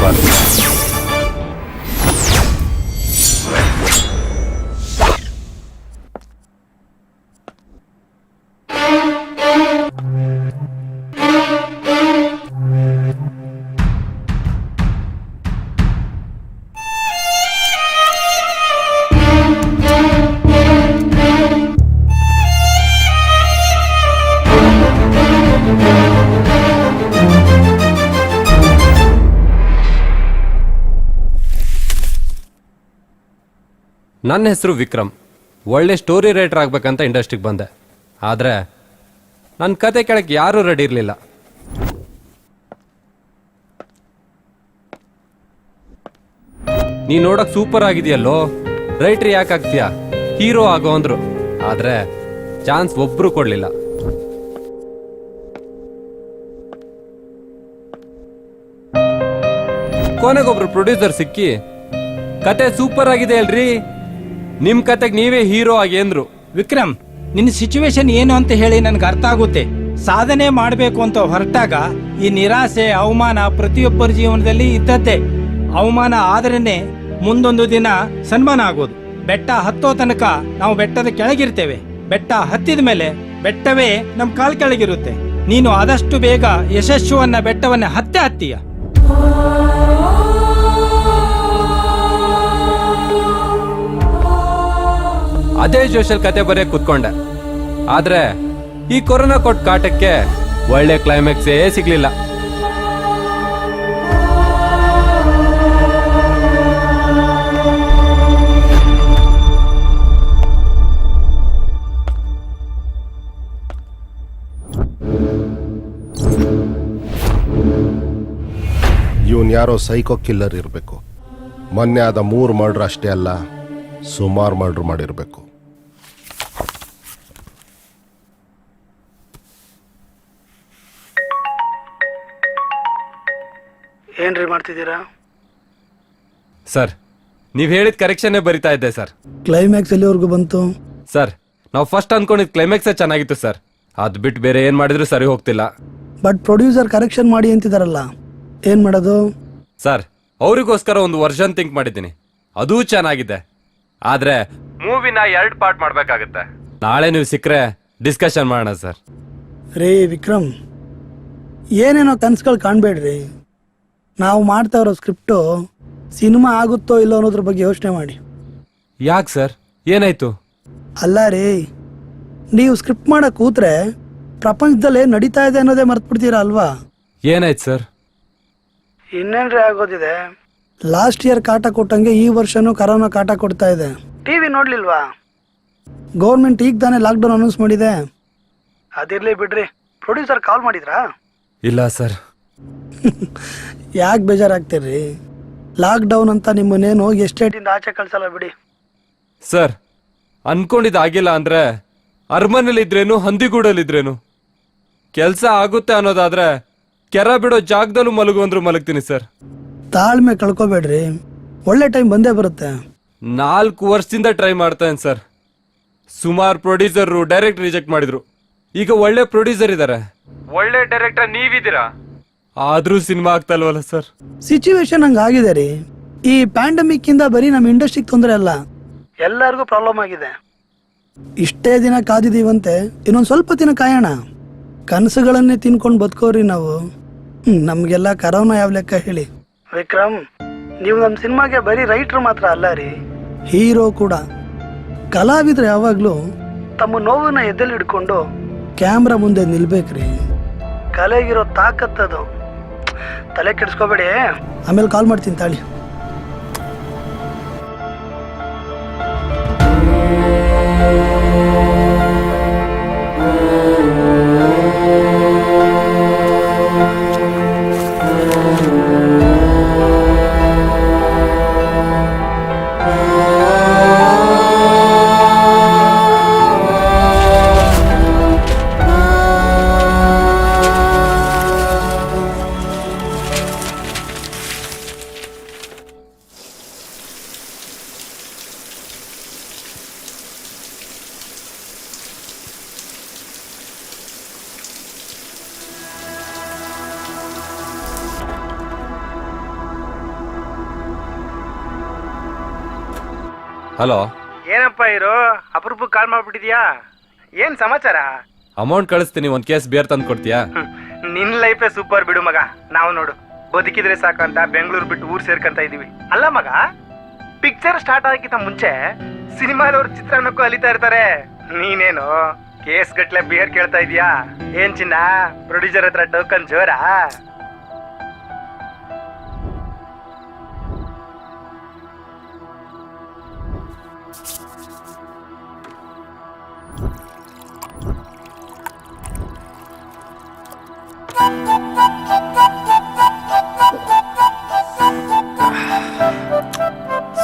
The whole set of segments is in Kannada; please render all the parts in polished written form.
ಮಾಡಬಾರ್ದು. ನನ್ನ ಹೆಸರು ವಿಕ್ರಮ್. ಒಳ್ಳೆ ಸ್ಟೋರಿ ರೈಟರ್ ಆಗ್ಬೇಕಂತ ಇಂಡಸ್ಟ್ರಿಗೆ ಬಂದೆ. ಆದರೆ ನನ್ನ ಕತೆ ಕೇಳಕ್ಕೆ ಯಾರೂ ರೆಡಿ ಇರಲಿಲ್ಲ. ನೀ ನೋಡಕ್ ಸೂಪರ್ ಆಗಿದೆಯಲ್ಲೋ, ರೈಟ್ರ್ ಯಾಕೆ ಆಗ್ತೀಯಾ, ಹೀರೋ ಆಗೋ ಅಂದ್ರು. ಆದರೆ ಚಾನ್ಸ್ ಒಬ್ರು ಕೊಡಲಿಲ್ಲ. ಕೊನೆಗೊಬ್ರು ಪ್ರೊಡ್ಯೂಸರ್ ಸಿಕ್ಕಿ ಕತೆ ಸೂಪರ್ ಆಗಿದೆ ಅಲ್ರಿ, ನಿಮ್ ಕತೆಗೆ ನೀವೇ ಹೀರೋ ಆಗಿ ಅಂದ್ರು. ವಿಕ್ರಮ್, ನಿನ್ನ ಸಿಚುವೇಶನ್ ಏನು ಅಂತ ಹೇಳಿ ನನ್ಗೆ ಅರ್ಥ ಆಗುತ್ತೆ. ಸಾಧನೆ ಮಾಡಬೇಕು ಅಂತ ಹೊರಟಾಗ ಈ ನಿರಾಸೆ, ಅವಮಾನ ಪ್ರತಿಯೊಬ್ಬರ ಜೀವನದಲ್ಲಿ ಇದ್ದದ್ದೇ. ಅವಮಾನ ಆದ್ರೇನೆ ಮುಂದೊಂದು ದಿನ ಸನ್ಮಾನ ಆಗೋದು. ಬೆಟ್ಟ ಹತ್ತೋ ತನಕ ನಾವು ಬೆಟ್ಟದ ಕೆಳಗಿರ್ತೇವೆ. ಬೆಟ್ಟ ಹತ್ತಿದ ಮೇಲೆ ಬೆಟ್ಟವೇ ನಮ್ ಕಾಲ್ ಕೆಳಗಿರುತ್ತೆ. ನೀನು ಆದಷ್ಟು ಬೇಗ ಯಶಸ್ಸುವನ್ನ ಬೆಟ್ಟವನ್ನ ಹತ್ತೀಯ. ಅದೇ ಜೋಶಲ್ ಕತೆ ಬರೆಯಕ್ ಕುತ್ಕೊಂಡೆ. ಆದ್ರೆ ಈ ಕೊರೋನಾ ಕೊಟ್ಟ ಕಾಟಕ್ಕೆ ಒಳ್ಳೆ ಕ್ಲೈಮ್ಯಾಕ್ಸೇ ಸಿಗ್ಲಿಲ್ಲ. ಇವನ್ ಯಾರೋ ಸೈಕೋ ಕಿಲ್ಲರ್ ಇರಬೇಕು. ಮೊನ್ನೆ ಆದ 3 ಮರ್ಡರ್ ಅಷ್ಟೇ ಅಲ್ಲ, ಸುಮಾರು ಮರ್ಡರ್ ಮಾಡಿರಬೇಕು. ಏನ್ರಿ ಮಾಡ್ತಿದ್ದೀರಾ ಸರ್? ನೀವ್ ಹೇಳಿದ ಕರೆಕ್ಷನ್ನೇ ಬರಿತಾ ಇದ್ದೆ ಸರ್. ಕ್ಲೈಮ್ಯಾಕ್ಸ್ ಎಲ್ಲಿವರೆಗೂ ಬಂತು ಸರ್? ನಾವು ಫಸ್ಟ್ ಅನ್ಕೊಂಡಿದ್ ಕ್ಲೈಮ್ಯಾಕ್ಸೇ ಚೆನ್ನಾಗಿತ್ತು ಸರ್. ಅದ್ ಬಿಟ್ಟು ಬೇರೆ ಏನ್ ಮಾಡಿದ್ರು ಸರಿ ಹೋಗ್ತಿಲ್ಲ. ಬಟ್ ಪ್ರೊಡ್ಯೂಸರ್ ಕರೆಕ್ಷನ್ ಮಾಡಿ ಅಂತಿದಾರಲ್ಲ, ಏನ್ ಮಾಡೋದು ಸರ್? ಅವರಿಗೋಸ್ಕರ ಒಂದು ವರ್ಷನ್ ಥಿಂಕ್ ಮಾಡಿದ್ದೀನಿ, ಅದೂ ಚೆನ್ನಾಗಿದೆ. ಆದ್ರೆ ಮೂವಿನ 2 ಪಾರ್ಟ್ ಮಾಡ್ಬೇಕಾಗತ್ತೆ. ನಾಳೆ ನೀವು ಸಿಕ್ಕರೆ ಡಿಸ್ಕಷನ್ ಮಾಡೋಣ ಸರ್. ರೇ ವಿಕ್ರಮ್, ಏನೇನೋ ಕನ್ಸುಗಳು ಕಾಣ್ಬೇಡ್ರಿ. ನಾವು ಮಾಡ್ತಾ ಇರೋ ಸ್ಕ್ರಿಪ್ಟು ಸಿನಿಮಾ ಆಗುತ್ತೋ ಇಲ್ಲೋ ಅನ್ನೋದ್ರ ಬಗ್ಗೆ ಯೋಚನೆ ಮಾಡಿ. ಯಾಕೆ ಸರ್, ಏನಾಯ್ತು? ಅಲ್ಲ ರೀ, ನೀವು ಸ್ಕ್ರಿಪ್ಟ್ ಮಾಡಕ್ ಕೂತ್ರೆ ಪ್ರಪಂಚದಲ್ಲಿ ನಡೀತಾ ಇದೆ ಅನ್ನೋದೇ ಮರ್ತ್ಬಿಡ್ತೀರಾ ಅಲ್ವಾ? ಏನಾಯ್ತು ಸರ್? ಇನ್ನೇನ್ರಿ ಆಗೋದಿದೆ. ಲಾಸ್ಟ್ ಇಯರ್ ಕಾಟ ಕೊಟ್ಟಂಗೆ ಈ ವರ್ಷನೂ ಕರೋನಾ ಕಾಟ ಕೊಡ್ತಾ ಇದೆ. ಟಿವಿ ನೋಡ್ಲಿಲ್ವಾ? ಗೌರ್ಮೆಂಟ್ ಈಗ ತಾನೇ ಲಾಕ್ಡೌನ್ ಅನೌನ್ಸ್ ಮಾಡಿದೆ. ಅದಿರ್ಲಿ ಬಿಡ್ರಿ, ಪ್ರೊಡ್ಯೂಸರ್ ಕಾಲ್ ಮಾಡಿದ್ರಾ? ಇಲ್ಲ ಸರ್. ಯಾಕೆ ಬೇಜಾರಾಗ್ತೀರಿ? ಲಾಕ್ಡೌನ್ ಅಂತ ನಿಮ್ಮನ್ನೇನು ಎಸ್ಟೇಟಿಂದ ಆಚೆ ಕಳ್ಸಲ್ಲ ಬಿಡಿ. ಸರ್, ಅನ್ಕೊಂಡಿದ್ದಾಗಿಲ್ಲ ಅಂದ್ರೆ ಅರಮನೆಲಿದ್ರೇನು ಹಂದಿಗೂಡಲ್ಲಿದ್ರೇನು ಕೆಲಸ ಆಗುತ್ತೆ ಅನ್ನೋದಾದ್ರೆ ಕೆರ ಬಿಡೋ ಜಾಗದಲ್ಲೂ ಮಲಗು ಅಂದ್ರು ಮಲಗ್ತೀನಿ ಸರ್. ತಾಳ್ಮೆ ಕಳ್ಕೊಬೇಡ್ರಿ, ಒಳ್ಳೆ ಟೈಮ್ ಬಂದೇ ಬರುತ್ತೆ. 4 ವರ್ಷದಿಂದ ಟ್ರೈ ಮಾಡ್ತೇನೆ ಸರ್. ಸುಮಾರು ಪ್ರೊಡ್ಯೂಸರ್ ಡೈರೆಕ್ಟ್ ರಿಜೆಕ್ಟ್ ಮಾಡಿದ್ರು. ಈಗ ಒಳ್ಳೆ ಪ್ರೊಡ್ಯೂಸರ್ ಇದಾರೆ, ಒಳ್ಳೆ ಡೈರೆಕ್ಟರ್ ನೀವಿದ್ದೀರಾ. ಆದ್ರೂ ಸಿನಿಮಾ ಆಗ್ತಲ್ವಲ್ಲ ಸರ್? ಸಿಚುವೇಶನ್ ಹಂಗಾಗಿದೆ ರೀ. ಈ ಪ್ಯಾಂಡಮಿಕ್ ಇಂದ ಬರೀ ನಮ್ಮ ಇಂಡಸ್ಟ್ರಿಗೆ ತೊಂದರೆ ಅಲ್ಲ, ಎಲ್ಲರಿಗೂ ಪ್ರಾಬ್ಲಮ್ ಆಗಿದೆ. ಇಷ್ಟೇ ದಿನ ಕಾದಿದೀವಂತೆ, ಇನ್ನೊಂದು ಸ್ವಲ್ಪ ದಿನ ಕಾಯೋಣ. ಕನಸುಗಳನ್ನೇ ತಿನ್ಕೊಂಡು ಬದುಕೋರಿ ನಾವು. ನಮ್ಗೆಲ್ಲ ಕರೋನಾ ಯಾವ ಲೆಕ್ಕ ಹೇಳಿ? ವಿಕ್ರಮ್, ನೀವು ನಮ್ಮ ಸಿನಿಮಾಗೆ ಬರೀ ರೈಟರ್ ಮಾತ್ರ ಅಲ್ಲ ರೀ, ಹೀರೋ ಕೂಡ. ಕಲಾವಿದ್ರು ಯಾವಾಗ್ಲೂ ತಮ್ಮ ನೋವನ್ನ ಎದ್ದೆಲ್ಲಿ ಹಿಡ್ಕೊಂಡು ಕ್ಯಾಮ್ರಾ ಮುಂದೆ ನಿಲ್ಬೇಕ್ರಿ. ಕಲೆಗಿರೋ ತಾಕತ್ತದು. ತಲೆ ಕೆಡಿಸ್ಕೋಬೇಡಿ, ಆಮೇಲೆ ಕಾಲ್ ಮಾಡ್ತೀನಿ ತಾಳಿ. ಹಲೋ, ಏನಪ್ಪ ಇರೋ ಅಪರೂಪಕ್ಕೆ ಕಾಲ್ ಮಾಡ್ಬಿಟ್ಟಿದ್ಯಾ? ಏನ್ ಸಮಾಚಾರ? ಅಮೌಂಟ್ ಕಳಿಸ್ತೀನಿ, ಒಂದು ಕೇಸ್ ಬಿಯರ್ ತಂದು ಕೊಡ್ತೀಯಾ? ನಿನ್ ಲೈಫೇ ಸೂಪರ್ ಬಿಡು ಮಗ. ನಾವು ನೋಡು ಬದುಕಿದ್ರೆ ಸಾಕಂತ ಬೆಂಗಳೂರು ಬಿಟ್ಟು ಊರ್ ಸೇರ್ಕಂತ ಇದೀವಿ. ಅಲ್ಲ ಮಗ, ಪಿಕ್ಚರ್ ಸ್ಟಾರ್ಟ್ ಆಗಕ್ಕಿಂತ ಮುಂಚೆ ಸಿನಿಮಾದವ್ರ ಚಿತ್ರಾನ್ನಕ್ಕೂ ಅಲಿತಾ ಇರ್ತಾರೆ. ನೀನೇನು ಕೇಸ್ ಗಟ್ಲೆ ಬಿಯರ್ ಕೇಳ್ತಾ ಇದೀಯಾ? ಏನ್ ಚಿನ್ನ, ಪ್ರೊಡ್ಯೂಸರ್ ಹತ್ರ ಟೋಕನ್ ಜೋರಾ?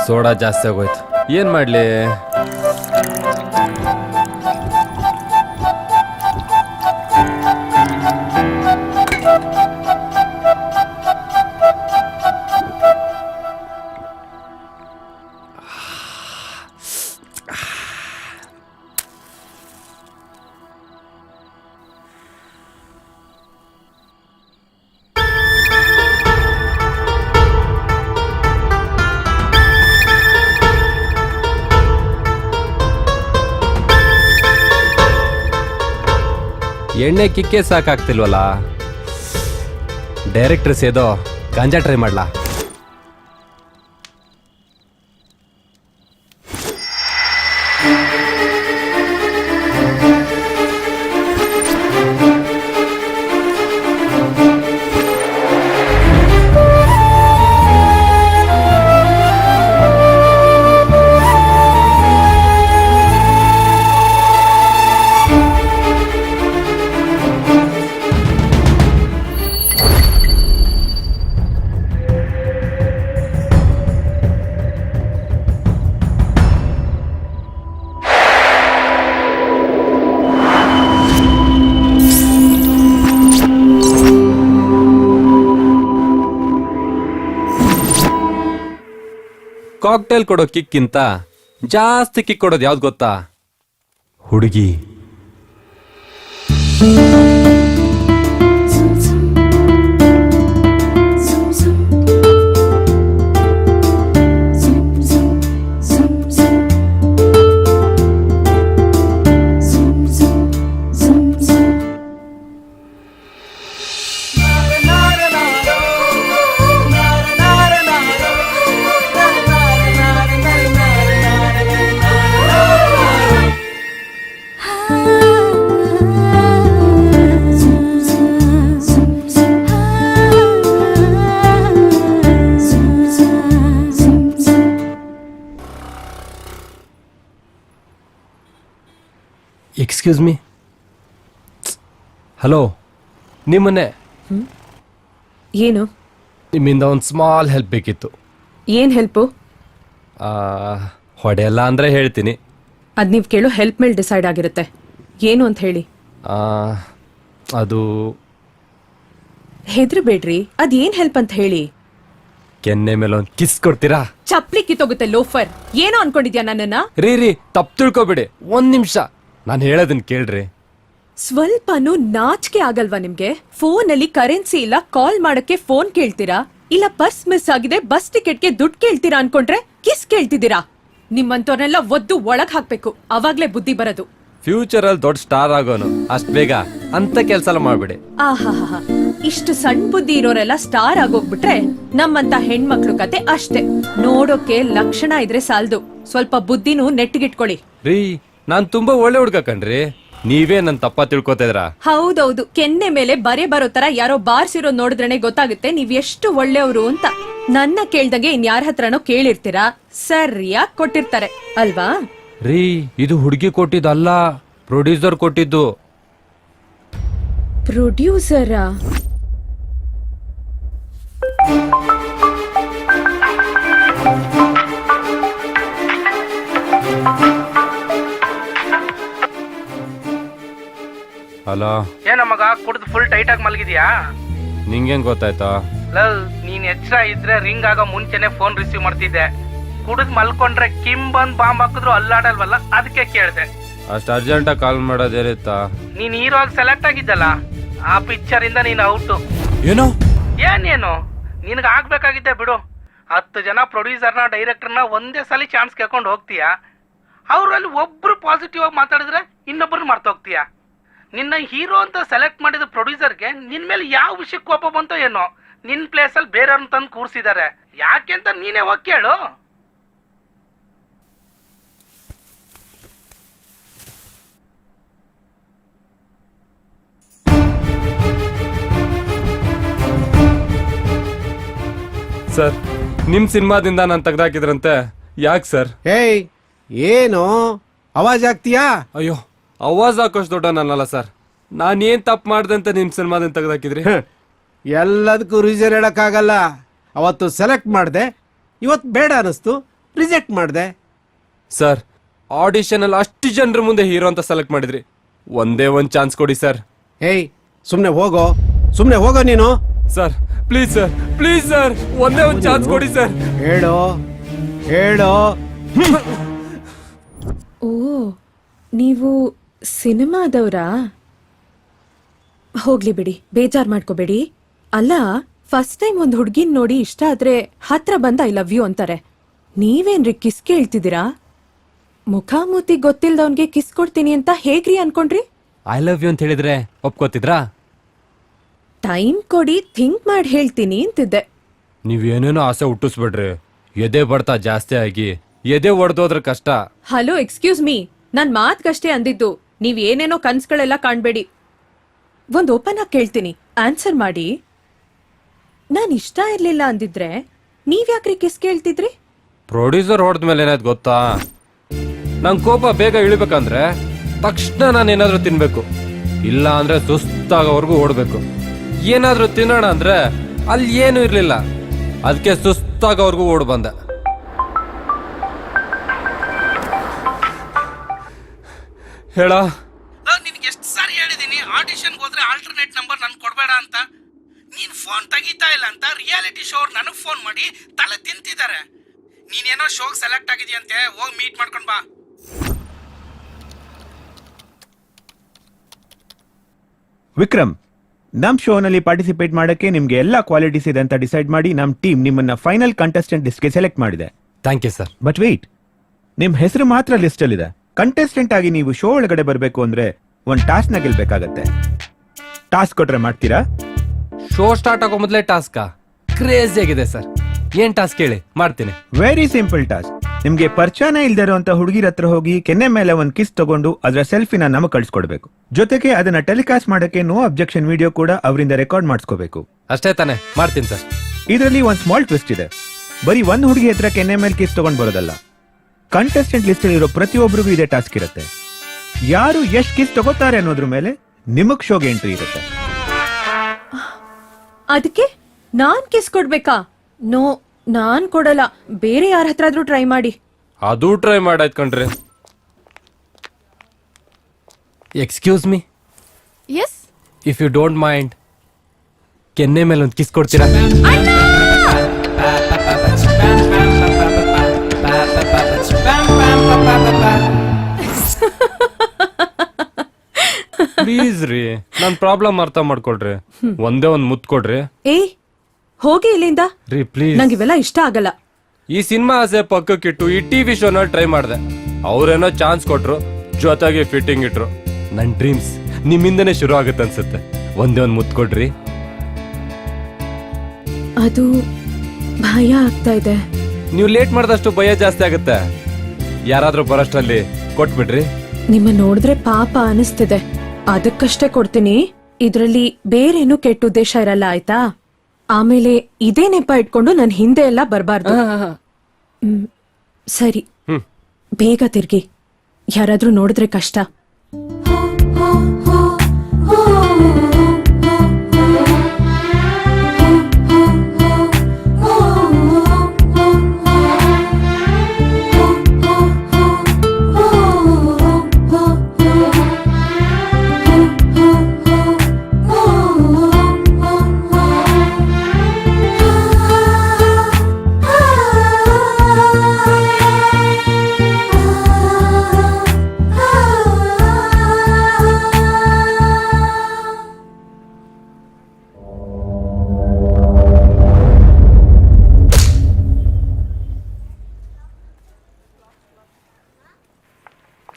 ಸೋಡಾ ಜಾಸ್ತಿ ಆಗೋಯ್ತು, ಏನ್ ಮಾಡ್ಲಿ? ಎಣ್ಣೆ ಕಿಕ್ಕೆ ಸಾಕಾಗ್ತಿಲ್ವಲ್ಲ. ಡೈರೆಕ್ಟರ್ ಸೇದೋ ಗಾಂಜಾ ಟ್ರೈ ಮಾಡ್ಲಾ? ಕಾಕ್ಟೇಲ್ ಕೊಡೋ ಕಿಕ್ಕಿಂತ ಜಾಸ್ತಿ ಕಿಕ್ ಕೊಡೋದು ಯಾವ್ದು ಗೊತ್ತಾ? ಹುಡುಗಿ. Excuse me. ಹಲೋ, ನಿಮ್ಮನ್ನೇ. ಏನು? ನಿಮ್ಮಿಂದ ಒಂದು ಸ್ಮಾಲ್ ಹೆಲ್ಪ್ ಬೇಕಿತ್ತು. ಏನ್ ಹೆಲ್ಪು? ಹೊಡೆಯಲ್ಲ ಅಂದ್ರೆ ಹೇಳ್ತೀನಿ. ಅದ್ ನೀವ್ ಕೇಳೋ ಹೆಲ್ಪ್ ಮೇಲೆ ಡಿಸೈಡ್ ಆಗಿರುತ್ತೆ. ಏನು ಅಂತ ಹೇಳಿ. ಅದು ಹೆದ್ರಬೇಡ್ರಿ, ಅದ್ ಏನ್ ಹೆಲ್ಪ್ ಅಂತ ಹೇಳಿ. ಕೆನ್ನೆ ಮೇಲೆ ಒಂದು ಕಿಸ್ ಕೊಡ್ತೀರಾ? ಚಪ್ಲಿ ಕಿತ್ತೋಗುತ್ತೆ ಲೋಫರ್. ಏನೋ ಅನ್ಕೊಂಡಿದ್ಯಾ ನನ್ನನ್ನ? ರೀ ತಪ್ಪು ತಿಳ್ಕೊಬೇಡಿ, ಒಂದ್ ನಿಮಿಷ ನಾನು ಹೇಳೋದನ್ನ ಕೇಳ್ರಿ. ಸ್ವಲ್ಪನೂ ನಾಚಿಕೆ ಆಗಲ್ವಾ ನಿಮ್ಗೆ? ಫೋನ್ ಅಲ್ಲಿ ಕರೆನ್ಸಿ ಇಲ್ಲ, ಕಾಲ್ ಮಾಡಕ್ಕೆ ಫೋನ್ ಕೇಳ್ತೀರಾ? ಇಲ್ಲ ಪರ್ಸ್ ಮಿಸ್ ಆಗಿದೆ, ಬಸ್ ಟಿಕೆಟ್ಗೆ ದುಡ್ಡು ಕೇಳ್ತೀರಾ ಅನ್ಕೊಂಡ್ರೆ ಕಿಸ್ ಕೇಳ್ತಿದ್ದೀರಾ? ನಿಮ್ಮಂತವ್ರನ್ನೆಲ್ಲ ಒದ್ದು ಒಳಗ್ ಹಾಕ್ಬೇಕು, ಅವಾಗ್ಲೇ ಬುದ್ಧಿ ಬರೋದು. ಫ್ಯೂಚರ್ ಅಲ್ಲಿ ದೊಡ್ಡ ಸ್ಟಾರ್ ಆಗೋನು ಅಷ್ಟ್ ಬೇಗ ಅಂತ ಕೆಲ್ಸ ಎಲ್ಲ ಮಾಡ್ಬಿಡಿ. ಆಹಾಹಾ, ಇಷ್ಟು ಸಣ್ಣ ಬುದ್ಧಿ ಇರೋರೆಲ್ಲ ಸ್ಟಾರ್ ಆಗೋಗ್ಬಿಟ್ರೆ ನಮ್ಮಂತ ಹೆಣ್ಮಕ್ಳು ಕತೆ ಅಷ್ಟೇ. ನೋಡೋಕೆ ಲಕ್ಷಣ ಇದ್ರೆ ಸಾಲ್ದು, ಸ್ವಲ್ಪ ಬುದ್ಧಿನೂ ನೆಟ್ಟಿಗಿಟ್ಕೊಳ್ಳಿ. ರೀ, ನಾನ್ ತುಂಬಾ ಒಳ್ಳೆ ಹುಡ್ಗ ಕಣ್ರಿ, ನೀವೇ ನನ್ ತಪ್ಪ ತಿಳ್ಕೊತಾ ಇದ್ರ. ಹೌದೌದು, ಕೆನ್ನೆ ಮೇಲೆ ಬರೆ ಬರೋ ತರ ಯಾರೋ ಬಾರ್ಸಿರೋ ನೋಡಿದ್ರೇನೆ ಗೊತ್ತಾಗುತ್ತೆ ನೀವ್ ಎಷ್ಟು ಒಳ್ಳೆಯವರು ಅಂತ. ನನ್ನ ಕೇಳ್ದಂಗೆ ಇನ್ಯಾರ ಹತ್ರನೋ ಕೇಳಿರ್ತೀರಾ, ಸರಿಯಾಗಿ ಕೊಟ್ಟಿರ್ತಾರೆ ಅಲ್ವಾ? ರೀ, ಇದು ಹುಡುಗಿ ಕೊಟ್ಟಿದ್ದಲ್ಲ, ಪ್ರೊಡ್ಯೂಸರ್ ಕೊಟ್ಟಿದ್ದು. ಪ್ರೊಡ್ಯೂಸರಾ? ಹಲೋ. ಏನೋ ಮಗ, ಕುಡ್ದು ಫುಲ್ ಟೈಟ್ ಆಗಿ ಮಲಗಿದ್ಯಾ? ನಿಂಗೇನ್ ಗೊತ್ತಾಯ್ತಾ? ಲವ್, ನೀನ್ ಎಚ್ಚರ ಇದ್ರೆ ರಿಂಗ್ ಆಗೋ ಮುಂಚೆನೆ ಫೋನ್ ರಿಸೀವ್ ಮಾಡ್ತಿದ್ದೆ. ಕುಡಿದ್ ಮಲ್ಕೊಂಡ್ರೆ ಕಿಮ್ ಬಂದ್ ಬಾಂಬ್ ಹಾಕಿದ್ರು ಅಲ್ಲಾಡಲ್ವಲ್ಲ, ಅದಕ್ಕೆ ಕೇಳ್ದೆ. ಅಷ್ಟು ಅರ್ಜೆಂಟಾಗಿ ಕಾಲ್ ಮಾಡೋದೇನಿತ್ತಾ? ನೀನ್ ಹೀರೋ ಆಗಿ ಸೆಲೆಕ್ಟ್ ಆಗಿದ್ದಲ್ಲ, ಆ ಪಿಕ್ಚರ್ ಇಂದ ನೀನ್ ಔಟು. ಏನೋ? ಏನೇನು ನಿನ್ಗೆ ಆಗ್ಬೇಕಾಗಿದ್ದೆ ಬಿಡು. 10 ಜನ ಪ್ರೊಡ್ಯೂಸರ್ನ ಡೈರೆಕ್ಟರ್ನ ಒಂದೇ ಸಲ ಚಾನ್ಸ್ ಕೇಳ್ಕೊಂಡು ಹೋಗ್ತೀಯಾ, ಅವರಲ್ಲಿ ಒಬ್ರು ಪಾಸಿಟಿವ್ ಆಗಿ ಮಾತಾಡಿದ್ರೆ ಇನ್ನೊಬ್ಬರು ಮರ್ತೋಗ್ತೀಯ. ನಿನ್ನ ಹೀರೋ ಅಂತ ಸೆಲೆಕ್ಟ್ ಮಾಡಿದ ಪ್ರೊಡ್ಯೂಸರ್ಗೆ ನಿನ್ ಮೇಲೆ ಯಾವ ವಿಷಯಕ್ಕೆ ಕೋಪ ಬಂತೋ ಏನೋ, ನಿನ್ ಪ್ಲೇಸಲ್ಲಿ ಬೇರೆಯವ್ರನ್ನ ತಂದು ಕೂರಿಸಿದ್ದಾರೆ. ಯಾಕೆಂತ ನೀನೇ ಹೋಗಿ ಕೇಳು. ಸರ್ ನಿಮ್ ಸಿನಿಮಾದಿಂದ ನಾನು ತೆಗ್ದಾಕಿದ್ರಂತೆ, ಯಾಕೆ ಸರ್? ಏಯ್ ಏನು ಅವಾಜ್ ಆಗ್ತೀಯಾ? ಅಯ್ಯೋ, ಅವಾಜ್ ಹಾಕೋಷ್ಟು ದೊಡ್ಡ ನನ್ನಲ್ಲ ಸರ್. ನಾನೇನ್ ತಪ್ಪು ಮಾಡ್ದೆ ಅಂತ ನಿಮ್ ಸಿನಿಮಾದಿಂದ ತೆಗ್ದಾಕಿದ್ರಿ? ಎಲ್ಲದಕ್ಕೂ ರೀಸನ್ ಹೇಳಕ್ಕಾಗಲ್ಲ. ಅವತ್ತು ಸೆಲೆಕ್ಟ್ ಮಾಡಿದೆ, ಇವತ್ತು ಬೇಡ ಅನಿಸ್ತು, ರಿಜೆಕ್ಟ್ ಮಾಡಿದೆ. ಸರ್ ಆಡಿಷನ್ ಅಲ್ಲಿ ಅಷ್ಟು ಜನರ ಮುಂದೆ ಹೀರೋ ಅಂತ ಸೆಲೆಕ್ಟ್ ಮಾಡಿದ್ರಿ, ಒಂದೇ ಒಂದ್ ಚಾನ್ಸ್ ಕೊಡಿ ಸರ್. ಏಯ್ ಸುಮ್ನೆ ಹೋಗೋ ನೀನು. Sir please sir, please sir, ಒಂದೇ ಒಂದ್ ಚಾನ್ಸ್ ಕೊಡಿ ಸರ್. ಹೇಳೋ. ಓ, ನೀವು ಸಿನಿಮಾದವ್ರಾ? ಹೋಗ್ಲಿ ಬಿಡಿ, ಬೇಜಾರ್ ಮಾಡ್ಕೋಬೇಡಿ. ಅಲ್ಲ, ಫಸ್ಟ್ ಟೈಮ್ ಒಂದ್ ಹುಡ್ಗಿನ್ ನೋಡಿ ಇಷ್ಟ ಆದ್ರೆ ಹತ್ರ ಬಂದ ಐ ಲವ್ ಯು ಅಂತಾರೆ. ನೀವೇನ್ರಿ ಕಿಸ್ ಕೇಳ್ತಿದ್ದೀರಾ? ಮುಖಾಮೂತಿ ಗೊತ್ತಿಲ್ದವನ್ಗೆ ಕಿಸ್ ಕೊಡ್ತೀನಿ ಅಂತ ಹೇಗ್ರಿ ಅನ್ಕೊಂಡ್ರಿ? ಐ ಲವ್ ಯು ಅಂತ ಹೇಳಿದ್ರೆ ಒಪ್ಕೋತಿದ್ರಾ? ಟೈಮ್ ಕೊಡಿ, ಥಿಂಕ್ ಮಾಡಿ ಹೇಳ್ತೀನಿ ಅಂತಿದ್ದೆ. ನೀವೇನೇನೋ ಆಸೆ ಹುಟ್ಟಿಸ್ಬಿಡ್ರಿ, ಎದೆ ಬಡ್ತಾ ಜಾಸ್ತಿ ಆಗಿ ಎದೆ ಒಡೆದೋದ್ರ ಕಷ್ಟ. ಹಲೋ, ಎಕ್ಸ್ಕ್ಯೂಸ್ ಮೀ, ನಾನ್ ಮಾತ್ಗಷ್ಟೇ ಅಂದಿದ್ದು, ನೀವ್ ಏನೇನೋ ಕನ್ಸ್ಗಳೆಲ್ಲ ಕಾಣ್ಬೇಡಿ. ಒಂದ್ ಓಪನ್ ಆಗಿ ಕೇಳ್ತೀನಿ, ಆನ್ಸರ್ ಮಾಡಿ. ನಾನ್ ಇಷ್ಟ ಇರ್ಲಿಲ್ಲ ಅಂದಿದ್ರೆ ನೀವ್ಯಾಕ್ರಿ ಕಿಸ್ ಕೇಳ್ತಿದ್ರಿ? ಪ್ರೊಡ್ಯೂಸರ್ ಹೊಡೆದ್ಮೇಲೆ ಏನಾಯ್ತು ಗೊತ್ತಾ, ನಂಗೆ ಕೋಪ ಬೇಗ ಇಳಿಬೇಕಂದ್ರೆ ತಕ್ಷಣ ನಾನು ಏನಾದ್ರೂ ತಿನ್ಬೇಕು, ಇಲ್ಲ ಅಂದ್ರೆ ಸುಸ್ತಾಗೋವರೆಗೂ ಓಡ್ಬೇಕು. ಏನಾದ್ರೂ ತಿನ್ನೋಣ ಅಂದ್ರೆ ಅಲ್ಲಿ ಏನು ಇರ್ಲಿಲ್ಲ, ಅದಕ್ಕೆ ಸುಸ್ತಾಗೋವರೆಗೂ ಓಡ್ ಬಂದೆ. ಹೇಳ, ನಿನ್ಗೆ ಎಷ್ಟು ಸಾರಿ ಹೇಳಿದೀನಿ ಆಡಿಷನ್ಗೆ ಹೋದ್ರೆ ಆಲ್ಟರ್ನೇಟ್ ನಂಬರ್ ನನ್ ಕೊಡ್ಬೇಡ ಅಂತ. ನೀನ್ ಫೋನ್ ತೆಗಿತಾ ಇಲ್ಲ ಅಂತ ರಿಯಾಲಿಟಿ ಶೋ ಅವ್ರು ನನಗ್ ಫೋನ್ ಮಾಡಿ ತಲೆ ತಿಂತಿದ್ದಾರೆ. ನೀನೇನೋ ಶೋಗ್ ಸೆಲೆಕ್ಟ್ ಆಗಿದೆಯಂತೆ, ಹೋಗಿ ಮೀಟ್ ಮಾಡ್ಕೊಂಡ್ ಬಾ. ವಿಕ್ರಮ್, ನಮ್ ಶೋನಲ್ಲಿ ಪಾರ್ಟಿಸಿಪೇಟ್ ಮಾಡಕ್ಕೆ ನಿಮ್ಗೆ ಎಲ್ಲಾ ಕ್ವಾಲಿಟೀಸ್ ಇದೆ ಅಂತ ಡಿಸೈಡ್ ಮಾಡಿ ನಮ್ ಟೀಮ್ ನಿಮ್ಮನ್ನ ಫೈನಲ್ ಕಂಟೆಸ್ಟೆಂಟ್ ಲಿಸ್ಟ್ಗೆ ಸೆಲೆಕ್ಟ್ ಮಾಡಿದೆ. Thank you sir. But wait, ನಿಮ್ ಹೆಸರು ಮಾತ್ರ ಲಿಸ್ಟ್ ಅಲ್ಲಿ ಇದೆ. ಕಂಟೆಸ್ಟೆಂಟ್ ಆಗಿ ನೀವು ಶೋ ಒಳಗಡೆ ಬರಬೇಕು ಅಂದ್ರೆ ಒಂದ್ ಟಾಸ್ಕ್ ನ ಗೆಲ್ಬೇಕಾಗತ್ತೆ. ಟಾಸ್ಕ್ ಕೊಟ್ರೆ ಮಾಡ್ತೀರಾ? ಶೋ ಸ್ಟಾರ್ಟ್ ಆಗೋ ಮೊದಲೇ ಟಾಸ್ಕಾ? ಕ್ರೇಜಿ ಆಗಿದೆ ಸರ್. ಏನ್ ಟಾಸ್ಕ್ ಹೇಳಿ, ಮಾಡ್ತೀನಿ. Very simple task. ನಿಮ್ಗೆ ಪರಿಚಯನೇ ಇಲ್ದೇ ಇರುವಂತ ಹುಡುಗಿರ ಹತ್ರ ಹೋಗಿ ಕೆನ್ನೆ ಮೇಲೆ ಒಂದ್ ಕಿಸ್ ತಗೊಂಡು ಅದರ ಸೆಲ್ಫಿನ ನಮಗೆ ಕಳ್ಸಿಕೊಡ್ಬೇಕು. ಜೊತೆಗೆ ಅದನ್ನ ಟೆಲಿಕಾಸ್ಟ್ ಮಾಡಕ್ಕೆ ನೋ ಅಬ್ಜೆಕ್ಷನ್ ವಿಡಿಯೋ ಕೂಡ ಅವರಿಂದ ರೆಕಾರ್ಡ್ ಮಾಡಿಸ್ಕೋಬೇಕು. ಅಷ್ಟೇ ತಾನೆ, ಮಾಡ್ತೀನಿ ಸರ್. ಇದರಲ್ಲಿ ಒಂದ್ ಸ್ಮಾಲ್ ಟ್ವಿಸ್ಟ್ ಇದೆ. ಬರೀ ಒಂದ್ ಹುಡುಗಿ ಹತ್ರ ಕೆನ್ನೆ ಮೇಲೆ ಕಿಸ್ ತಗೊಂಡ್ ಬರೋದಲ್ಲ, ಕಂಟೆಸ್ಟೆಂಟ್ ಲಿಸ್ಟ್ ಇರೋ ಪ್ರತಿಯೊಬ್ಬರಿಗೂ ಇದೇ ಟಾಸ್ಕ್ ಇರುತ್ತೆ. ಯಾರು ಎಷ್ಟ್ ಕಿಸ್ ತಗೋತಾರೆ ಅನ್ನೋದ್ರ ಮೇಲೆ ನಿಮಗ್ ಶೋಗೆ ಎಂಟ್ರಿ ಇರುತ್ತೆ. ಅದಕ್ಕೆ ನಾನ್ ಕಿಸ್ ಕೊಡ್ಬೇಕಾ? ನೋ, ನಾನ್ ಕೊಡಲ್ಲ. ಬೇರೆ ಯಾರ ಹತ್ರ ಆದ್ರೂ ಟ್ರೈ ಮಾಡಿ. ಅದು ಟ್ರೈ ಮಾಡಾಯ್ತು ಕಣ್ರಿ. Excuse me, yes, if you don't mind, ಕೆನ್ನೆ ಮೇಲೆ ಒಂದು ಕಿಸ್ ಕೊಡ್ತೀರಾ? ಪ್ಲೀಸ್ ರೀ, ನನ್ ಪ್ರಾಬ್ಲಮ್ ಅರ್ಥ ಮಾಡ್ಕೊಳ್ರಿ. ಒಂದೇ ಒಂದ್ ಮುತ್ ಕೊಡ್ರಿ. ಏ, ಹೋಗಿ ಇಲ್ಲಿಂದ. ರೀ ಪ್ಲೀಸ್, ನಂಗಿವೆಲ್ಲ ಇಷ್ಟ ಆಗಲ್ಲ. ಈ ಸಿನಿಮಾ ಆಸೆ ಪಕ್ಕಕ್ಕಿಟ್ಟು ಈ ಟಿವಿ ಶೋನ ಟ್ರೈ ಮಾಡ್ದೆ. ಅವ್ರೇನೋ ಚಾನ್ಸ್ ಕೊಟ್ರು, ಜೊತೆಗೆ ಫಿಟ್ಟಿಂಗ್ ಇಟ್ರು. ನನ್ ಡ್ರೀಮ್ಸ್ ನಿಮ್ಮಿಂದನೇ ಶುರು ಆಗುತ್ತೆ ಅನ್ಸುತ್ತೆ. ಒಂದೇ ಒಂದ್ ಮುತ್ ಕೊಡ್ರಿ. ಅದು ಭಯ ಆಗ್ತಾ ಇದೆ. ನೀವು ಲೇಟ್ ಮಾಡಿದಷ್ಟು ಭಯ ಜಾಸ್ತಿ ಆಗುತ್ತೆ. ಯಾರಾದ್ರೂ ಬರೋಷ್ಟ್ರಲ್ಲಿ ಕೊಟ್ಬಿಡ್ರಿ. ನಿಮ್ಮ ನೋಡಿದ್ರೆ ಪಾಪ ಅನಿಸ್ತಿದೆ, ಅದಕ್ಕಷ್ಟೇ ಕೊಡ್ತೀನಿ. ಇದ್ರಲ್ಲಿ ಬೇರೇನು ಕೆಟ್ಟ ಉದ್ದೇಶ ಇರಲ್ಲ, ಆಯ್ತಾ? ಆಮೇಲೆ ಇದೇ ನೆಪ ಇಟ್ಕೊಂಡು ನನ್ ಹಿಂದೆ ಎಲ್ಲ ಬರ್ಬಾರ್ದು. ಸರಿ, ಬೇಗ ತಿರ್ಗಿ, ಯಾರಾದ್ರೂ ನೋಡಿದ್ರೆ ಕಷ್ಟ.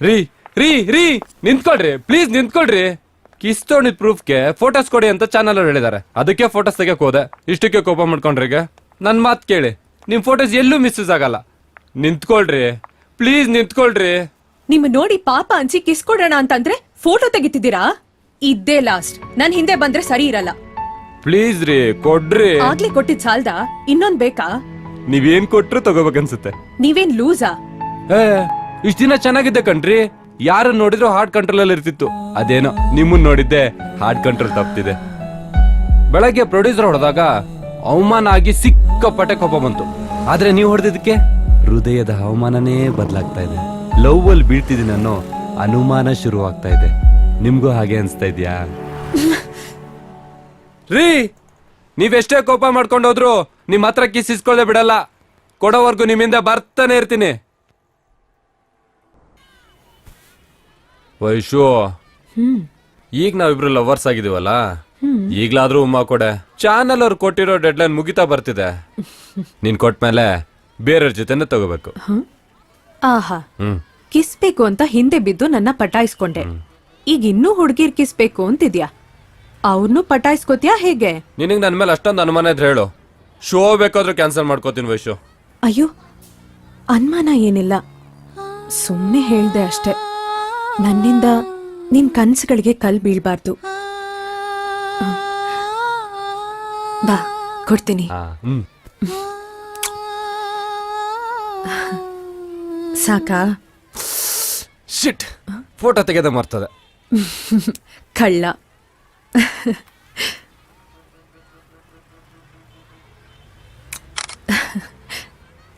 ರೀ ರೀ ರೀ ನಿಂತ್ಕೊಳ್ರಿ ಪ್ಲೀಸ್ ನಿಂತ್ಕೊಳ್ರಿ. ಕಿಸ್ ತೊಗೊಂಡಿದ್ ಪ್ರೂಫ್ಗೆ ಫೋಟೋಸ್ ಕೊಡಿ ಅಂತ ಚಾನಲ್ ಅವ್ರು ಹೇಳಿದಾರೆ. ಅದಕ್ಕೆ ಫೋಟೋಸ್ ತೆಗಿಯಕ್ ಹೋದೆ. ಇಷ್ಟಕ್ಕೆ ಕೋಪ ಮಾಡ್ಕೊಂಡ್ರಿ ಈಗ. ನನ್ ಮಾತ್ ಕೇಳಿ, ನಿಮ್ ಫೋಟೋಸ್ ಎಲ್ಲೂ ಮಿಸ್ಯೂಸ್ ಆಗಲ್ಲ. ನಿಂತ್ಕೊಳ್ರಿ ಪ್ಲೀಸ್ ನಿಂತ್ಕೊಳ್ರಿ. ನಿಮ್ ನೋಡಿ ಪಾಪ ಅನ್ಸಿ ಕಿಸ್ ಕೊಡೋಣ ಅಂತಂದ್ರೆ ಫೋಟೋ ತೆಗಿತಿದ್ದೀರಾ? ಇದ್ದೇ ಲಾಸ್ಟ್. ನನ್ ಹಿಂದೆ ಬಂದ್ರೆ ಸರಿ ಇರಲ್ಲ. ಪ್ಲೀಸ್ ರೀ ಕೊಡ್ರಿ. ಆಗ್ಲೇ ಕೊಟ್ಟಿದ್ ಸಾಲ್ದ ಇನ್ನೊಂದ್ ಬೇಕಾ? ನೀವೇನ್ ಕೊಟ್ರು ತಗೋಬೇಕನ್ಸುತ್ತೆ. ನೀವೇನ್ ಲೂಸಾ? ಇಷ್ಟ ದಿನ ಚೆನ್ನಾಗಿದ್ದೆ ಕಣ್ರಿ. ಯಾರು ನೋಡಿದ್ರು ಹಾರ್ಟ್ ಕಂಟ್ರೋಲ್ ಅಲ್ಲಿ ಇರ್ತಿತ್ತು. ಅದೇನೋ ನಿಮ್ಮನ್ ನೋಡಿದ್ದೆ ಹಾರ್ಟ್ ಕಂಟ್ರೋಲ್ ತಪ್ಪಿದೆ. ಬೆಳಗ್ಗೆ ಪ್ರೊಡ್ಯೂಸರ್ ಹೊಡೆದಾಗ ಅವಮಾನ ಆಗಿ ಸಿಕ್ಕಾಪಟ್ಟೆ ಕೋಪ ಬಂತು. ಆದ್ರೆ ನೀವು ಹೊಡೆದಿದ್ದಕ್ಕೆ ಹೃದಯದ ಹವಾಮಾನನೇ ಬದಲಾಗ್ತಾ ಇದೆ. ಲವ್ ಅಲ್ಲಿ ಬೀಳ್ತಿದ್ದೀನಿ ಅನ್ನೋ ಅನುಮಾನ ಶುರುವಾಗ್ತಾ ಇದೆ. ನಿಮ್ಗೂ ಹಾಗೆ ಅನ್ಸ್ತಾ ಇದ್ಯಾ? ರೀ ನೀವೆಷ್ಟೇ ಕೋಪ ಮಾಡ್ಕೊಂಡು ಹೋದ್ರು ನಿಮ್ ಹತ್ರ ಕಿಸ್ ಇಸ್ಕೊಳ್ಳದೆ ಬಿಡಲ್ಲ. ಕೊಡೋವರ್ಗು ನಿಮ್ಮಿಂದ ಬರ್ತಾನೆ ಇರ್ತೀನಿ. ವೈಶು, ಈಗ ನಾವಿಬ್ರು ಲವರ್ಸ್ ಆಗಿದೀವಲ್ಲ, ಈಗ್ಲಾದ್ರೂ ಉಮ್ಮ ಕೊಡೆ. ಚಾನಲ್ ಅವ್ರು ಕೊಟ್ಟಿರೋ ಡೆಡ್ಲೈನ್ ಮುಗಿತಾ ಬರ್ತಿದೆ. ನೀನ್ ಕೊಟ್ಮೇಲೆ ಬೇರೆಯವ್ರ ಜೊತೆನೆ ತಗೋಬೇಕು. ಆಹಾ, ಕಿಸ್ ಬೇಕು ಅಂತ ಹಿಂದೆ ಬಿದ್ದು ನನ್ನ ಪಟಾಯಿಸ್ಕೊಂಡೆ. ಈಗ ಇನ್ನೂ ಹುಡುಗಿರ್ ಕಿಸ್ ಬೇಕು ಅಂತಿದ್ಯಾ? ಅವ್ರನ್ನೂ ಪಟಾಯಿಸ್ಕೋತ್ಯಾ ಹೇಗೆ? ನಿನಗ್ ನನ್ ಮೇಲೆ ಅಷ್ಟೊಂದು ಅನುಮಾನ ಇದ್ರೆ ಹೇಳು, ಶೋ ಬೇಕಾದ್ರೂ ಕ್ಯಾನ್ಸಲ್ ಮಾಡ್ಕೋತೀನಿ ವೈಶು. ಅಯ್ಯೋ, ಅನುಮಾನ ಏನಿಲ್ಲ, ಸುಮ್ಮನೆ ಹೇಳ್ದೆ ಅಷ್ಟೆ. ನನ್ನಿಂದ ನಿನ್ ಕನ್ಸುಗಳಿಗೆ ಕಲ್ ಬೀಳ್ಬಾರ್ದು. ಬಾ ಕೊಡ್ತೀನಿ. ಸಾಕಾ? ಶಿಟ್, ಫೋಟೋ ತೆಗೆದ ಮರ್ತದೆ. ಕಳ್ಳ.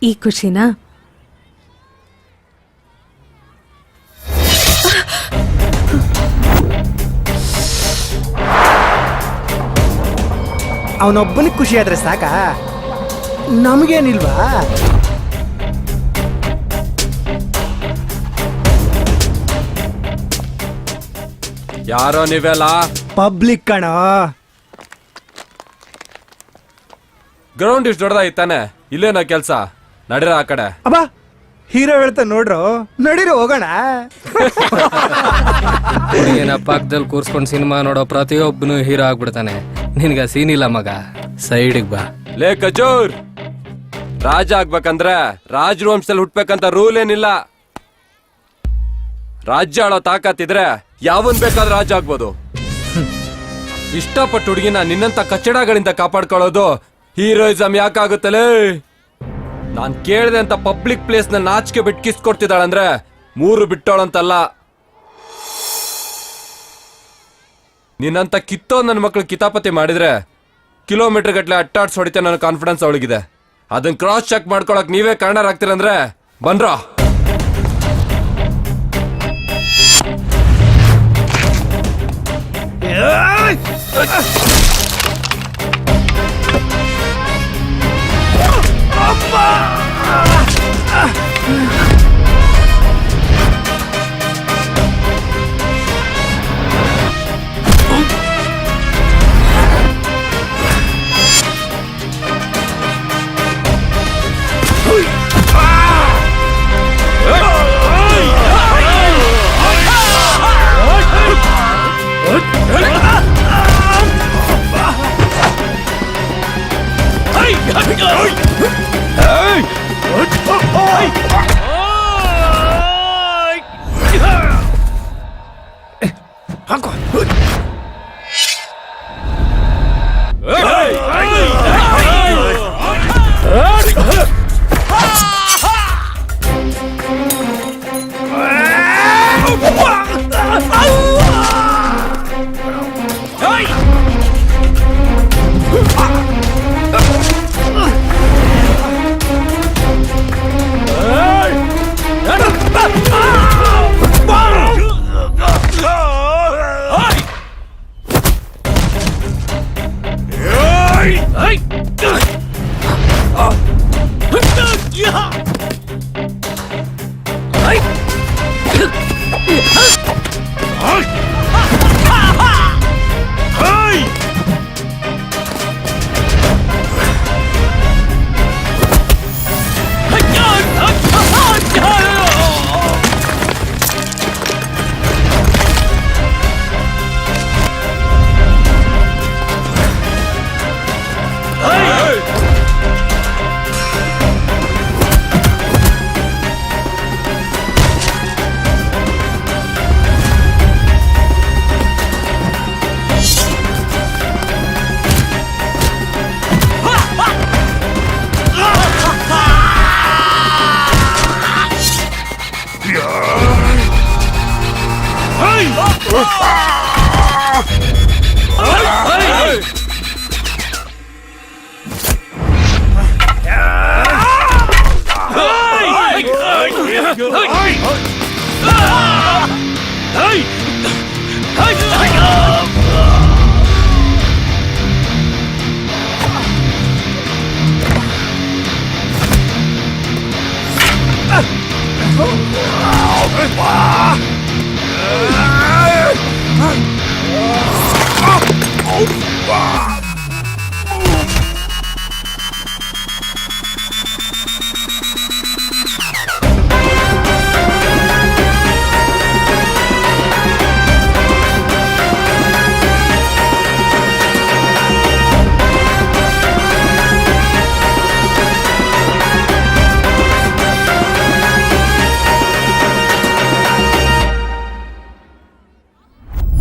ಈ ಖುಷಿನಾ? ಅವನೊಬ್ಬನಿಗೆ ಖುಷಿ ಆದ್ರೆ ಸಾಕ, ನಮಗೇನಿಲ್ವಾ? ಯಾರೋ ನೀವೆಲ್ಲ ಪಬ್ಲಿಕ್ ಕಣ. ಗ್ರೌಂಡ್ ಇಷ್ಟು ದೊಡ್ಡದಾಗಿತ್ತಾನೆ, ಇಲ್ಲೇನೋ ಕೆಲ್ಸ. ನಡಿರ ಆ ಕಡೆ. ಅಬ್ಬಾ, ಹೀರೋ ಹೇಳ್ತಾ ನೋಡ್ರು, ನಡೀರು ಹೋಗೋಣ. ಪಕ್ಕದಲ್ಲಿ ಕೂರ್ಸ್ಕೊಂಡು ಸಿನಿಮಾ ನೋಡೋ ಪ್ರತಿಯೊಬ್ಬನು ಹೀರೋ ಆಗ್ಬಿಡ್ತಾನೆ. ನಿನ್ಗ ಸೀನ್ ಇಲ್ಲ ಮಗ, ಸೈಡಿಗೆ ಬಾ. ಲೇ ಕಜೂರ್, ರಾಜ ಆಗ್ಬೇಕಂದ್ರೆ ರಾಜವಂಶದಲ್ಲಿ ಹುಟ್ಬೇಕಂತ ರೂಲ್ ಏನಿಲ್ಲ. ರಾಜ್ಯ ಆಳೋ ತಾಕತ್ತಿದ್ರೆ ಯಾವನ್ ಬೇಕಾದ್ರೂ ರಾಜ ಆಗ್ಬೋದು. ಇಷ್ಟಪಟ್ಟು ಹುಡುಗಿನ ನಿನ್ನಂತ ಕಚ್ಚಡಗಳಿಂದ ಕಾಪಾಡ್ಕೊಳ್ಳೋದು ಹೀರೋಯಿಸಮ್ ಯಾಕಾಗುತ್ತಲೇ? ನಾನ್ ಕೇಳ್ದೆ ಅಂತ ಪಬ್ಲಿಕ್ ಪ್ಲೇಸ್ ನ ನಾಚಿಕೆ ಬಿಟ್ಟು ಕಿಸ್ ಕೊಡ್ತಿದ್ದಾಳಂದ್ರೆ 3 ಬಿಟ್ಟೋಳಂತಲ್ಲ. ನಿನ್ನಂತ ಕಿತ್ತೋ ನನ್ನ ಮಕ್ಳು ಕಿತಾಪತಿ ಮಾಡಿದ್ರೆ ಕಿಲೋಮೀಟರ್ ಗಟ್ಲೆ ಅಟ್ಟಾಡ್ಸ್ ಹೊಡಿತೆ ನನ್ನ ಕಾನ್ಫಿಡೆನ್ಸ್ ಅವಳಿಗಿದೆ. ಅದನ್ನ ಕ್ರಾಸ್ ಚೆಕ್ ಮಾಡ್ಕೊಳಕ್ ನೀವೇ ಕಾರಣರಾಗ್ತೀರಂದ್ರೆ ಬನ್ರ. ಬಾ